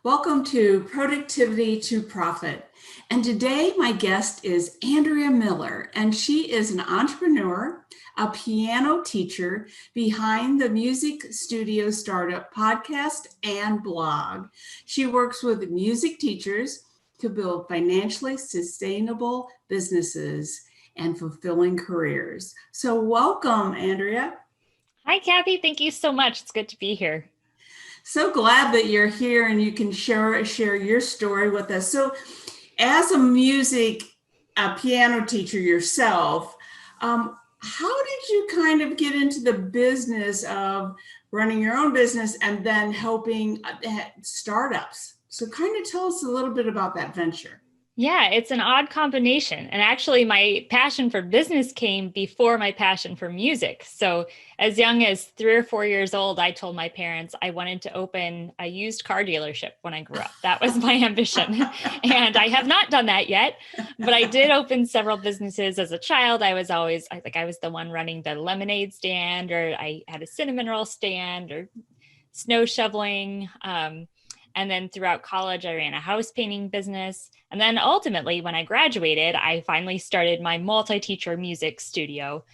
Welcome to Productivity to Profit. And today my guest is Andrea Miller, and she is an entrepreneur, a piano teacher behind the Music Studio Startup podcast and blog. She works with music teachers to build financially sustainable businesses and fulfilling careers. So welcome, Andrea. Hi, Kathy. Thank you so much. It's good to be here. So glad that you're here and you can share your story with us. So as a piano teacher yourself, how did you kind of get into the business of running your own business and then helping startups? So kind of tell us a little bit about that venture. Yeah, it's an odd combination. And actually, my passion for business came before my passion for music. So, as young as 3 or 4 years old, I told my parents I wanted to open a used car dealership when I grew up. That was my ambition. And I have not done that yet, but I did open several businesses as a child. I was the one running the lemonade stand, or I had a cinnamon roll stand, or snow shoveling. And then throughout college, I ran a house painting business. And then ultimately, when I graduated, I finally started my multi-teacher music studio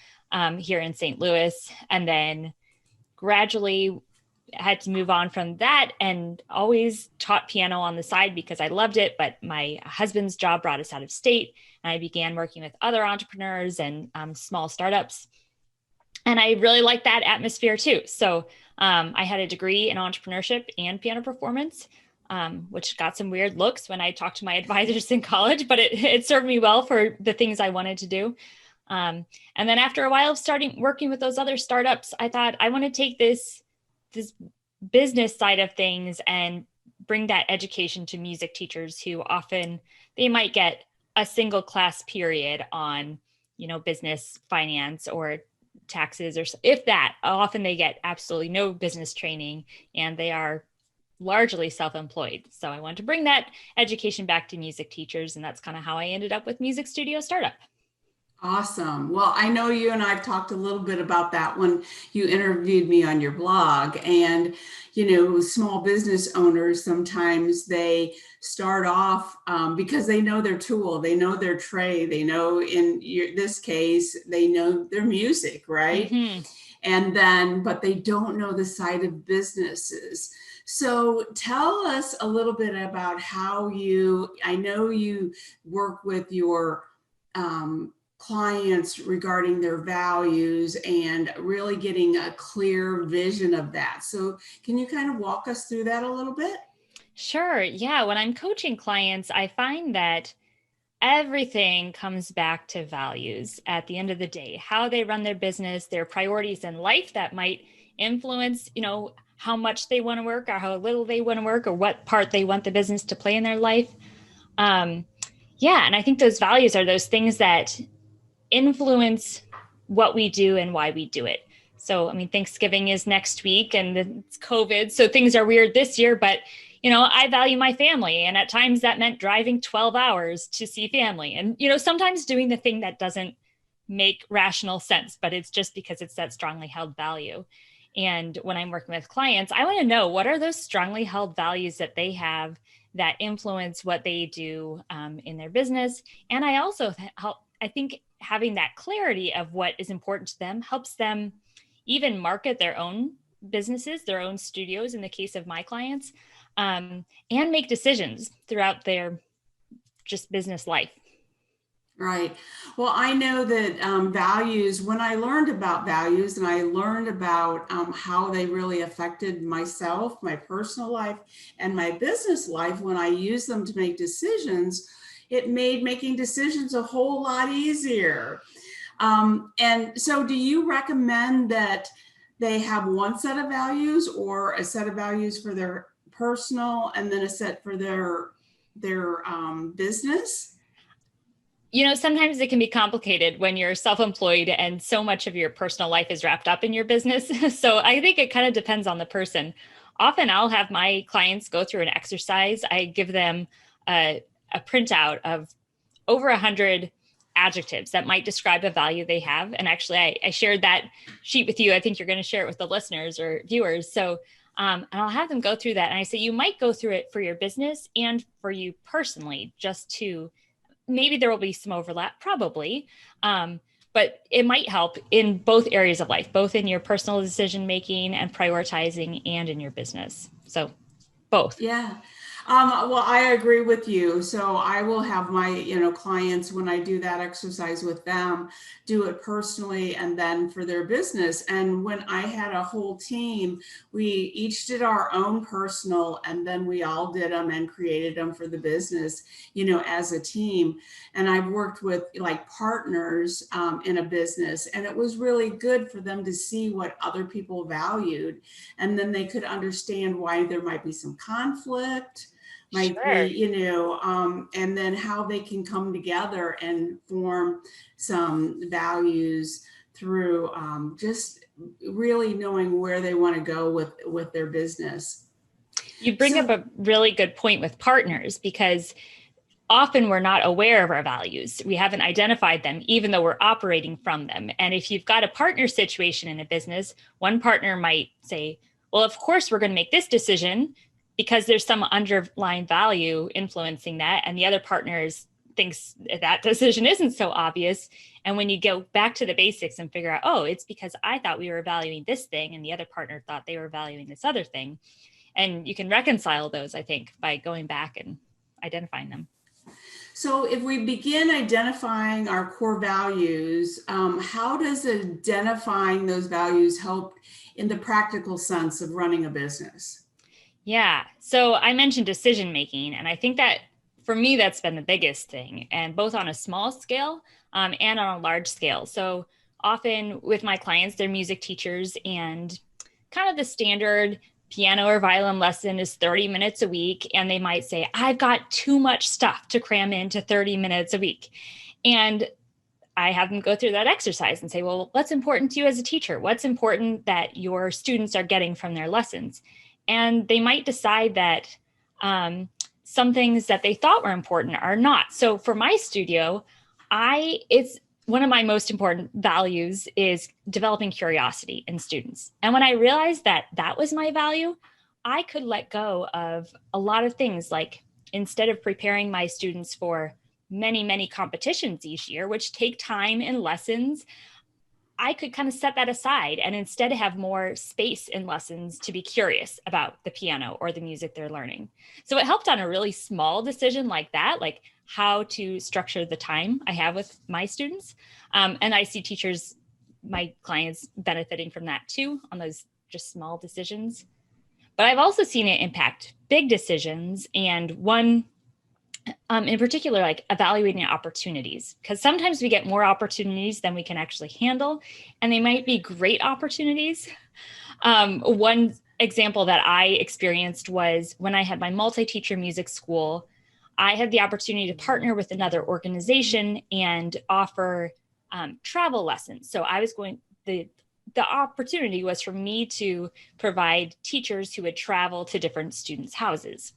here in St. Louis. And then gradually had to move on from that and always taught piano on the side because I loved it. But my husband's job brought us out of state. And I began working with other entrepreneurs and small startups. And I really liked that atmosphere too. So I had a degree in entrepreneurship and piano performance, which got some weird looks when I talked to my advisors in college, but it served me well for the things I wanted to do. And then after a while of starting working with those other startups, I thought I want to take this business side of things and bring that education to music teachers who often they might get a single class period on, business, finance, or taxes, or if that. Often they get absolutely no business training and they are largely self-employed. So I want to bring that education back to music teachers, and that's kind of how I ended up with Music Studio Startup. Awesome. Well, I know you and I've talked a little bit about that when you interviewed me on your blog. And, small business owners, sometimes they start off because they know their tool, they know their trade, they know this case, they know their music, right? Mm-hmm. But they don't know the side of businesses. So tell us a little bit about I know you work with your clients regarding their values and really getting a clear vision of that. So can you kind of walk us through that a little bit? Sure. Yeah. When I'm coaching clients, I find that everything comes back to values at the end of the day, how they run their business, their priorities in life that might influence, how much they want to work or how little they want to work or what part they want the business to play in their life. And I think those values are those things that influence what we do and why we do it. So, Thanksgiving is next week and it's COVID, so things are weird this year, but I value my family. And at times that meant driving 12 hours to see family. And, sometimes doing the thing that doesn't make rational sense, but it's just because it's that strongly held value. And when I'm working with clients, I want to know what are those strongly held values that they have that influence what they do in their business. And I also I think having that clarity of what is important to them helps them even market their own businesses, their own studios in the case of my clients, and make decisions throughout their just business life. Right. Well, I know that values, when I learned about values and I learned about how they really affected myself, my personal life, and my business life, when I use them to make decisions, it made making decisions a whole lot easier. And so do you recommend that they have one set of values or a set of values for their personal and then a set for their business? Sometimes it can be complicated when you're self-employed and so much of your personal life is wrapped up in your business. So I think it kind of depends on the person. Often I'll have my clients go through an exercise. I give them a printout of over 100 adjectives that might describe a value they have. And actually, I shared that sheet with you. I think you're going to share it with the listeners or viewers. So And I'll have them go through that. And I say, you might go through it for your business and for you personally, just to maybe there will be some overlap, probably. But it might help in both areas of life, both in your personal decision making and prioritizing and in your business. So both. Yeah. Well, I agree with you. So I will have my, clients, when I do that exercise with them, do it personally and then for their business. And when I had a whole team, we each did our own personal, and then we all did them and created them for the business, as a team. And I've worked with like partners in a business, and it was really good for them to see what other people valued. And then they could understand why there might be some conflict, might be, Sure. and then how they can come together and form some values through just really knowing where they want to go with their business. You bring up So a really good point with partners, because often we're not aware of our values. We haven't identified them, even though we're operating from them. And if you've got a partner situation in a business, one partner might say, well, of course, we're going to make this decision because there's some underlying value influencing that. And the other partners thinks that decision isn't so obvious. And when you go back to the basics and figure out, oh, it's because I thought we were valuing this thing and the other partner thought they were valuing this other thing. And you can reconcile those, I think, by going back and identifying them. So if we begin identifying our core values, how does identifying those values help in the practical sense of running a business? Yeah. So I mentioned decision making, and I think that for me, that's been the biggest thing, and both on a small scale and on a large scale. So often with my clients, they're music teachers, and kind of the standard piano or violin lesson is 30 minutes a week. And they might say, I've got too much stuff to cram into 30 minutes a week. And I have them go through that exercise and say, well, what's important to you as a teacher? What's important that your students are getting from their lessons? And they might decide that some things that they thought were important are not. So for my studio, it's one of my most important values is developing curiosity in students. And when I realized that that was my value, I could let go of a lot of things. Like, instead of preparing my students for many, many competitions each year, which take time and lessons, I could kind of set that aside and instead have more space in lessons to be curious about the piano or the music they're learning. So it helped on a really small decision like that, like how to structure the time I have with my students. And I see teachers, my clients, benefiting from that too, on those just small decisions. But I've also seen it impact big decisions, and one in particular, like evaluating opportunities, because sometimes we get more opportunities than we can actually handle, and they might be great opportunities. One example that I experienced was when I had my multi-teacher music school. I had the opportunity to partner with another organization and offer travel lessons. So I was going, the opportunity was for me to provide teachers who would travel to different students' houses.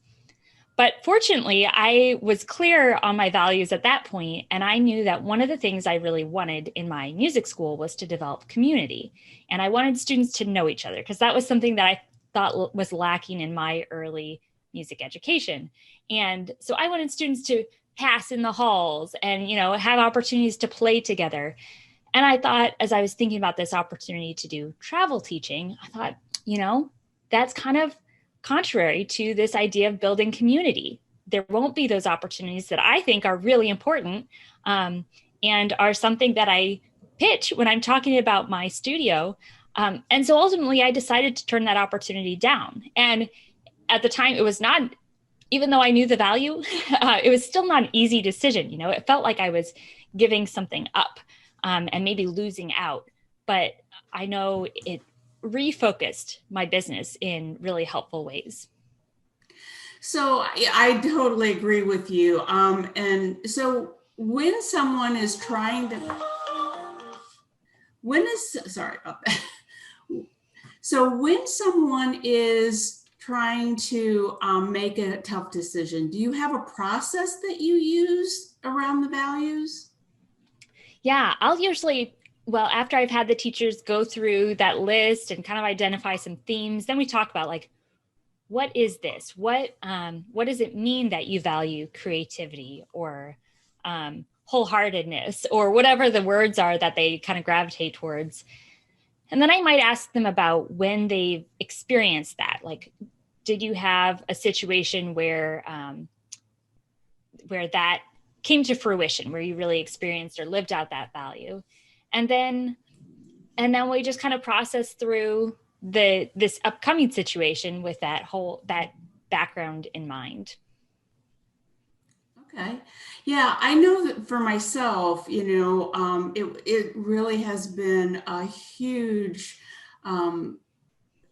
But fortunately, I was clear on my values at that point, and I knew that one of the things I really wanted in my music school was to develop community. And I wanted students to know each other, because that was something that I thought was lacking in my early music education. And so I wanted students to pass in the halls and, have opportunities to play together. And I thought, as I was thinking about this opportunity to do travel teaching, I thought, that's kind of contrary to this idea of building community. There won't be those opportunities that I think are really important and are something that I pitch when I'm talking about my studio. And so ultimately, I decided to turn that opportunity down. And at the time, it was not, even though I knew the value, it was still not an easy decision. It felt like I was giving something up and maybe losing out. But I know it refocused my business in really helpful ways. So I totally agree with you. And so when someone is trying to, sorry about that. So when someone is trying to make a tough decision, do you have a process that you use around the values? Yeah, I'll usually well, after I've had the teachers go through that list and kind of identify some themes, then we talk about like, what is this? What does it mean that you value creativity or wholeheartedness or whatever the words are that they kind of gravitate towards? And then I might ask them about when they've experienced that. Like, did you have a situation where that came to fruition, where you really experienced or lived out that value? And then we just kind of process through this upcoming situation with that background in mind. Okay. Yeah, I know that for myself, it really has been a huge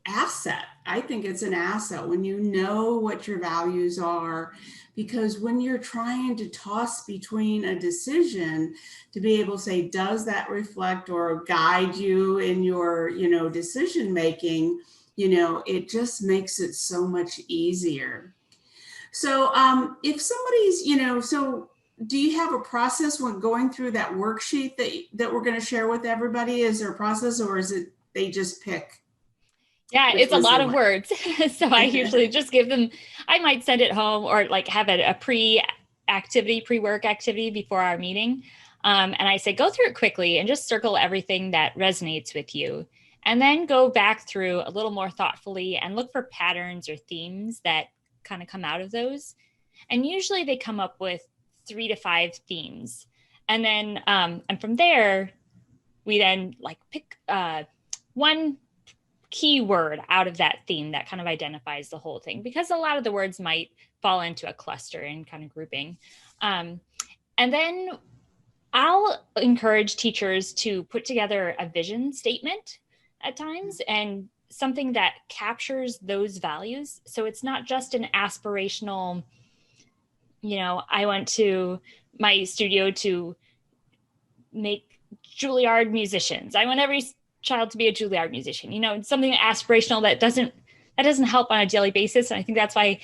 asset. I think it's an asset when you know what your values are, because when you're trying to toss between a decision, to be able to say, does that reflect or guide you in your, decision making, it just makes it so much easier. So if somebody's, so do you have a process when going through that worksheet that we're going to share with everybody? Is there a process, or is it they just pick Yeah, which it's a ones they lot of want? words. So I usually just give them, I might send it home or like have a pre-work activity before our meeting. And I say, go through it quickly and just circle everything that resonates with you. And then go back through a little more thoughtfully and look for patterns or themes that kind of come out of those. And usually they come up with 3 to 5 themes. And then, and from there, we then like pick one keyword out of that theme that kind of identifies the whole thing, because a lot of the words might fall into a cluster and kind of grouping. And then I'll encourage teachers to put together a vision statement at times and something that captures those values. So it's not just an aspirational, I went to my studio to make Juilliard musicians. I want every child to be a Juilliard musician. Something aspirational that doesn't help on a daily basis. And I think that's why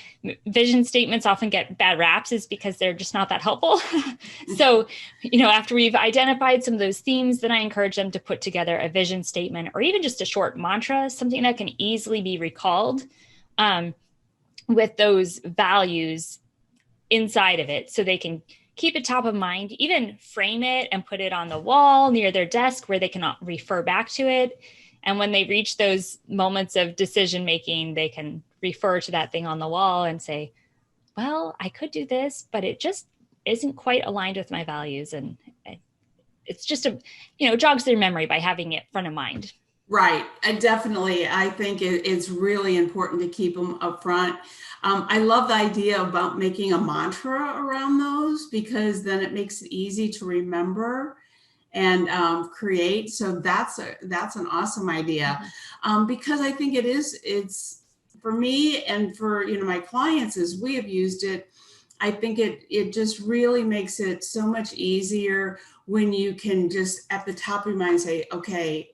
vision statements often get bad raps, is because they're just not that helpful. So, after we've identified some of those themes, then I encourage them to put together a vision statement or even just a short mantra, something that can easily be recalled with those values inside of it, so they can keep it top of mind, even frame it and put it on the wall near their desk where they can refer back to it. And when they reach those moments of decision making, they can refer to that thing on the wall and say, well, I could do this, but it just isn't quite aligned with my values. And it's just jogs their memory by having it front of mind. Right. I think it's really important to keep them up front. I love the idea about making a mantra around those, because then it makes it easy to remember and create. So that's an awesome idea, because I think it's for me and for my clients, as we have used it. I think it just really makes it so much easier when you can just at the top of your mind say, okay,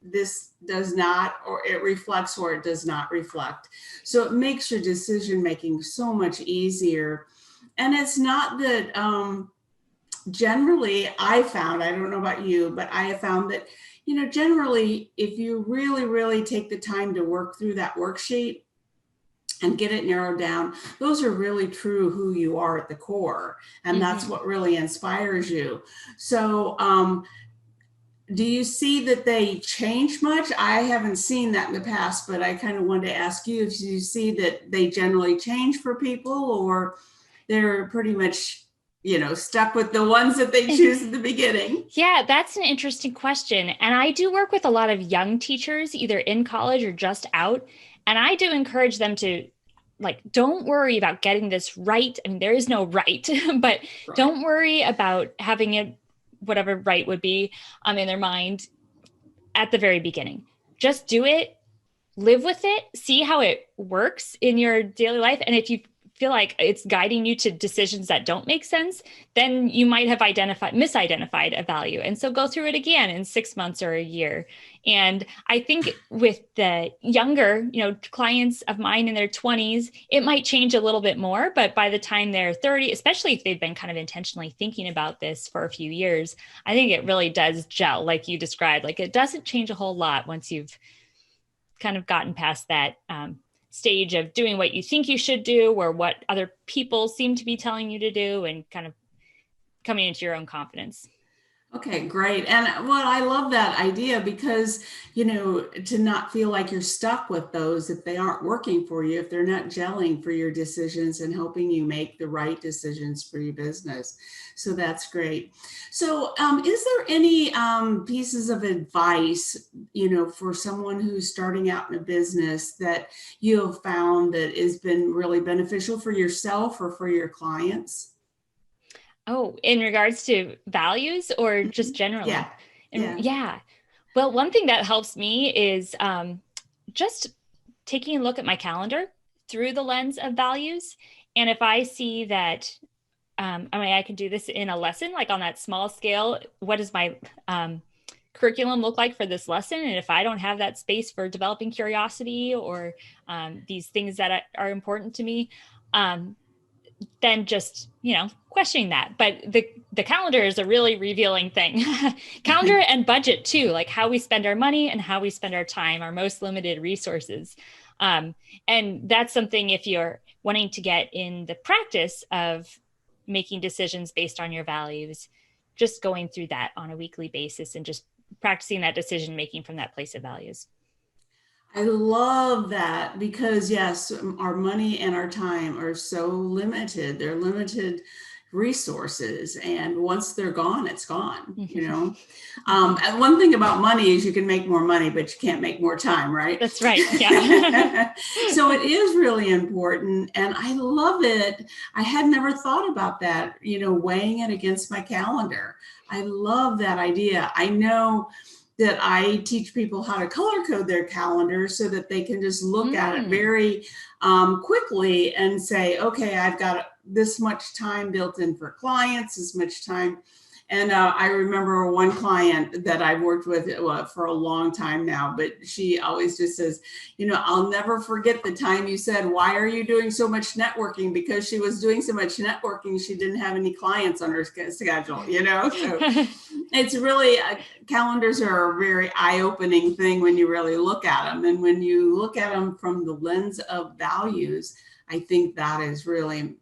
this does not, or it reflects, or it does not reflect. So it makes your decision making so much easier. And it's not that generally I found, I don't know about you, but I have found that, generally, if you really, really take the time to work through that worksheet and get it narrowed down, those are really true who you are at the core. And that's what really inspires you. So, do you see that they change much? I haven't seen that in the past, but I kind of wanted to ask you if you see that they generally change for people, or they're pretty much, stuck with the ones that they choose at the beginning. Yeah, that's an interesting question. And I do work with a lot of young teachers, either in college or just out. And I do encourage them to, like, don't worry about getting this right. I mean, there is no right, but Right. don't worry about having it, whatever right would be, in their mind at the very beginning. Just do it, live with it, see how it works in your daily life. And if you feel like it's guiding you to decisions that don't make sense, then you might have misidentified a value. And so go through it again in 6 months or a year. And I think with the younger, clients of mine in their 20s, it might change a little bit more, but by the time they're 30, especially if they've been kind of intentionally thinking about this for a few years, I think it really does gel, like you described. Like, it doesn't change a whole lot once you've kind of gotten past that stage of doing what you think you should do or what other people seem to be telling you to do, and kind of coming into your own confidence. Okay, great. And well, I love that idea because, to not feel like you're stuck with those if they aren't working for you, if they're not gelling for your decisions and helping you make the right decisions for your business. So that's great. So is there any pieces of advice, for someone who's starting out in a business that you have found that has been really beneficial for yourself or for your clients? Oh, in regards to values or just generally? Yeah. Yeah. Well, one thing that helps me is just taking a look at my calendar through the lens of values. And if I see that, I can do this in a lesson, like on that small scale, what does my curriculum look like for this lesson? And if I don't have that space for developing curiosity or these things that are important to me, then just, questioning that. But the calendar is a really revealing thing. Calendar and budget too, like how we spend our money and how we spend our time, our most limited resources. And that's something, if you're wanting to get in the practice of making decisions based on your values, just going through that on a weekly basis and just practicing that decision making from that place of values. I love that because yes, our money and our time are so limited. They're limited resources, and once they're gone, it's gone. And one thing about money is you can make more money, but you can't make more time, right? That's right. Yeah. So it is really important, and I love it. I had never thought about that. Weighing it against my calendar. I love that idea. I know that I teach people how to color code their calendar so that they can just look at it very quickly and say, okay, I've got this much time built in for clients, this much time. And I remember one client that I've worked with for a long time now, but she always just says, I'll never forget the time you said, why are you doing so much networking? Because she was doing so much networking, she didn't have any clients on her schedule, So it's really, calendars are a very eye-opening thing when you really look at them. And when you look at them from the lens of values, I think that's really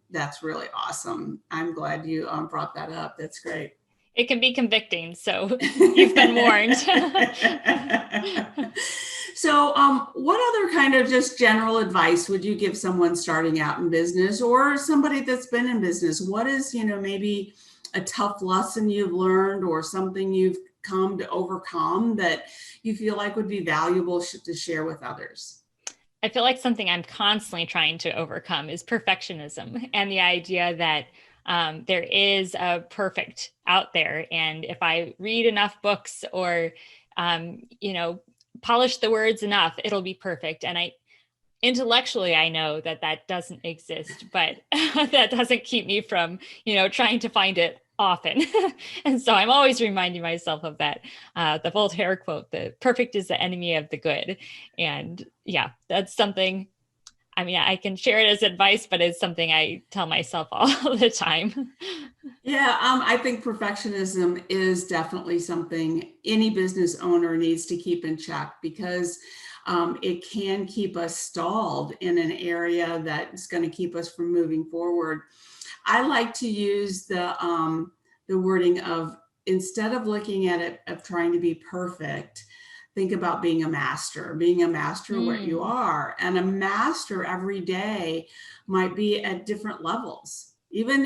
awesome. I'm glad you brought that up. That's great. It can be convicting, so you've been warned. So what other kind of just general advice would you give someone starting out in business or somebody that's been in business? What is, maybe a tough lesson you've learned or something you've come to overcome that you feel like would be valuable to share with others? I feel like something I'm constantly trying to overcome is perfectionism and the idea that there is a perfect out there. And if I read enough books or, polish the words enough, it'll be perfect. And intellectually, I know that doesn't exist, but that doesn't keep me from, trying to find it often. And so I'm always reminding myself of that, the Voltaire quote, the perfect is the enemy of the good. And yeah, that's something, I can share it as advice, but it's something I tell myself all the time. Yeah, I think perfectionism is definitely something any business owner needs to keep in check because it can keep us stalled in an area that's going to keep us from moving forward. I like to use the wording of, instead of looking at it of trying to be perfect, think about being a master of what you are. And a master every day might be at different levels. Even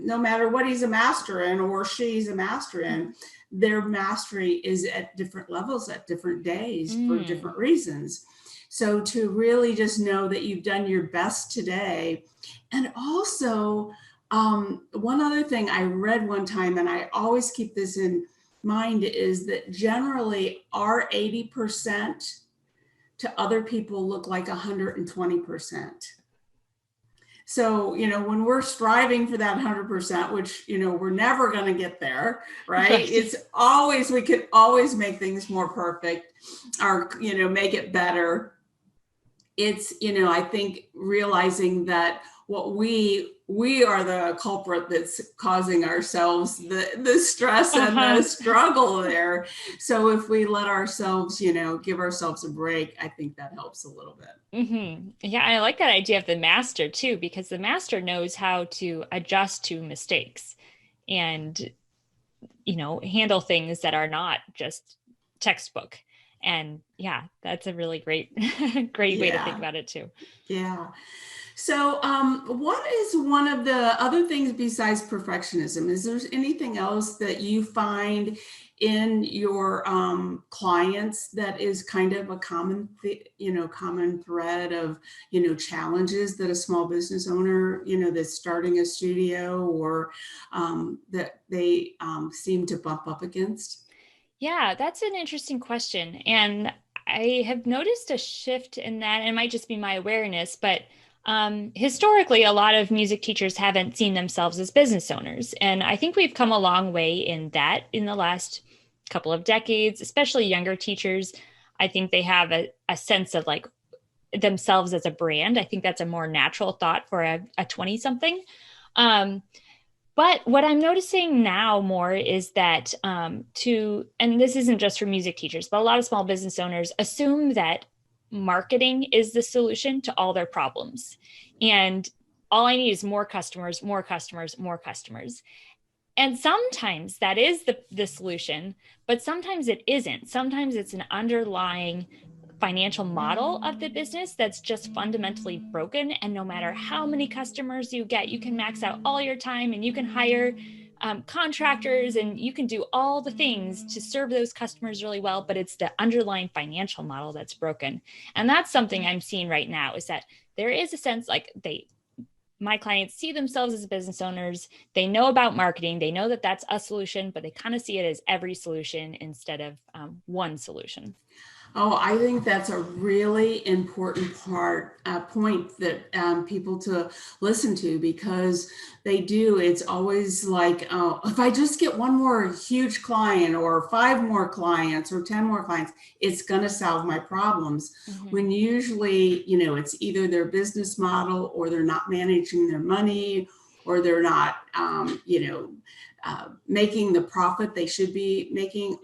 no matter what he's a master in or she's a master in, their mastery is at different levels at different days for different reasons. So to really just know that you've done your best today. And also, one other thing I read one time, and I always keep this in mind, is that generally our 80% to other people look like 120%. So, when we're striving for that 100%, which, we're never going to get there, right? Right. It's always, we could always make things more perfect or, make it better. It's, I think realizing that what we are the culprit that's causing ourselves the stress and the struggle there. So if we let ourselves, give ourselves a break, I think that helps a little bit. Yeah, I like that idea of the master too, because the master knows how to adjust to mistakes and, handle things that are not just textbook. And yeah, that's a really great, great way to think Yeah. about it too. Yeah. So, what is one of the other things besides perfectionism? Is there anything else that you find in your clients that is kind of a common thread of, challenges that a small business owner, that's starting a studio or that they seem to bump up against? Yeah, that's an interesting question. And I have noticed a shift in that. It might just be my awareness, but historically, a lot of music teachers haven't seen themselves as business owners. And I think we've come a long way in that in the last couple of decades, especially younger teachers. I think they have a sense of like themselves as a brand. I think that's a more natural thought for a 20 something. But what I'm noticing now more is that and this isn't just for music teachers, but a lot of small business owners assume that marketing is the solution to all their problems. And all I need is more customers, more customers, more customers. And sometimes that is the solution, but sometimes it isn't. Sometimes it's an underlying financial model of the business that's just fundamentally broken. And no matter how many customers you get, you can max out all your time and you can hire contractors and you can do all the things to serve those customers really well. But it's the underlying financial model that's broken. And that's something I'm seeing right now is that there is a sense like my clients see themselves as business owners. They know about marketing. They know that that's a solution, but they kind of see it as every solution instead of one solution. Oh, I think that's a really important point that people to listen to because they do. It's always like, oh, if I just get one more huge client or 5 more clients or 10 more clients, it's going to solve my problems. When usually, it's either their business model or they're not managing their money or they're not, making the profit they should be making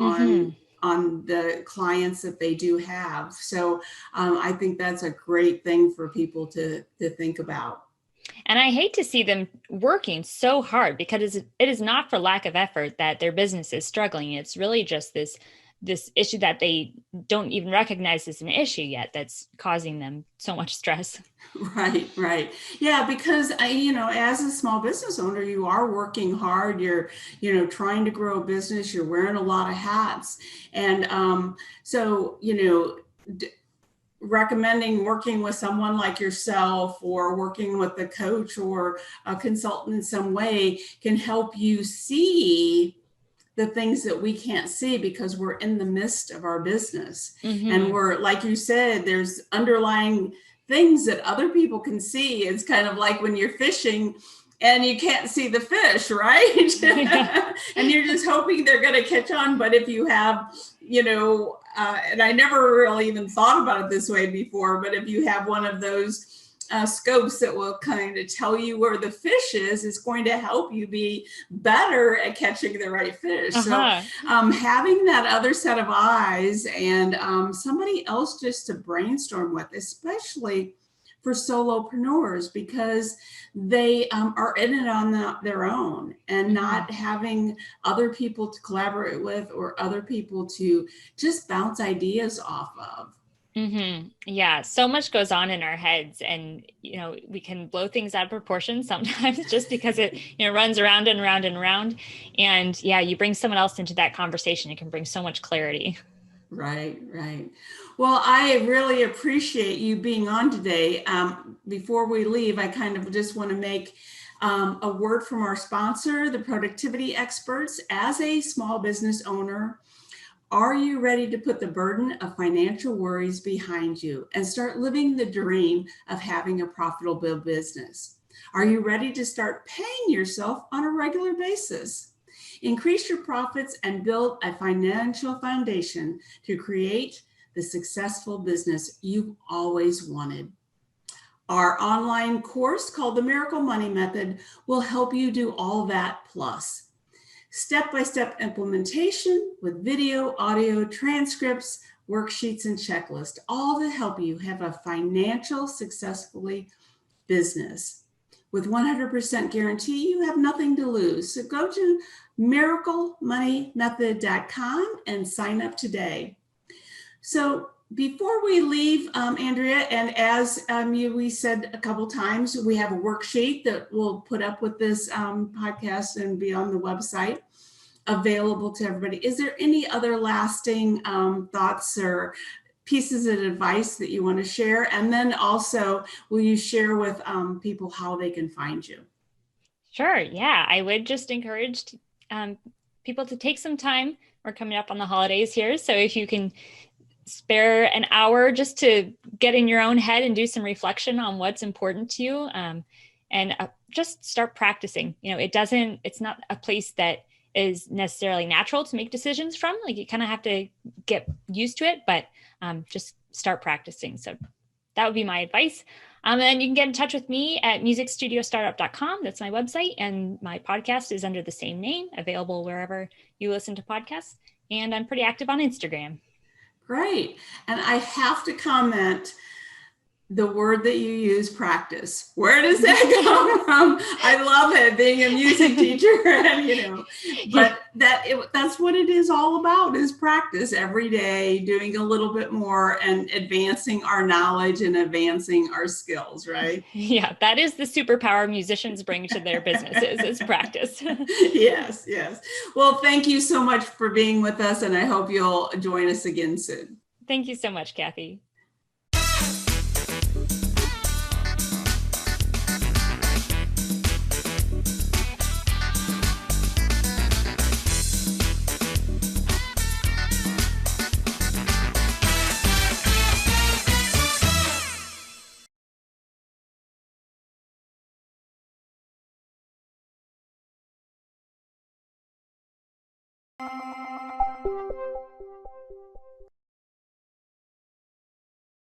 on the clients that they do have. So I think that's a great thing for people to think about. And I hate to see them working so hard because it is not for lack of effort that their business is struggling. It's really just this issue that they don't even recognize as an issue yet that's causing them so much stress. Right. Yeah, because as a small business owner, you are working hard. You're, trying to grow a business. You're wearing a lot of hats. And so, recommending working with someone like yourself or working with a coach or a consultant in some way can help you see the things that we can't see because we're in the midst of our business. And we're, like you said, there's underlying things that other people can see. It's kind of like when you're fishing and you can't see the fish, right? And you're just hoping they're going to catch on. But if you have, and I never really even thought about it this way before, but if you have one of those scopes that will kind of tell you where the fish is, it's going to help you be better at catching the right fish. So having that other set of eyes and somebody else just to brainstorm with, especially for solopreneurs, because they are in it on their own and not having other people to collaborate with or other people to just bounce ideas off of. Yeah, so much goes on in our heads, and we can blow things out of proportion sometimes just because it runs around and around and around. And yeah, you bring someone else into that conversation, it can bring so much clarity. Right. Well, I really appreciate you being on today. Before we leave, I kind of just want to make a word from our sponsor, the Productivity Experts. As a small business owner, are you ready to put the burden of financial worries behind you and start living the dream of having a profitable business? Are you ready to start paying yourself on a regular basis? Increase your profits and build a financial foundation to create the successful business you've always wanted. Our online course called the Miracle Money Method will help you do all that plus. Step-by-step implementation with video, audio, transcripts, worksheets, and checklists, all to help you have a financial successfully business. With 100% guarantee, you have nothing to lose. So go to miraclemoneymethod.com and sign up today. So before we leave, Andrea, and as we said a couple times, we have a worksheet that we'll put up with this podcast and be on the website available to everybody. Is there any other lasting thoughts or pieces of advice that you want to share? And then also, will you share with people how they can find you? Sure. Yeah, I would just encourage people to take some time. We're coming up on the holidays here. So if you can spare an hour just to get in your own head and do some reflection on what's important to you, and just start practicing. It's not a place that is necessarily natural to make decisions from. Like, you kind of have to get used to it, but just start practicing. So that would be my advice. And you can get in touch with me at musicstudiostartup.com. That's my website. And my podcast is under the same name, available wherever you listen to podcasts. And I'm pretty active on Instagram. Great. And I have to comment, the word that you use, practice. Where does that come from? I love it, being a music teacher, and but that's what it is all about, is practice every day, doing a little bit more and advancing our knowledge and advancing our skills, right? Yeah, that is the superpower musicians bring to their businesses, is practice. Yes, yes. Well, thank you so much for being with us, and I hope you'll join us again soon. Thank you so much, Kathy.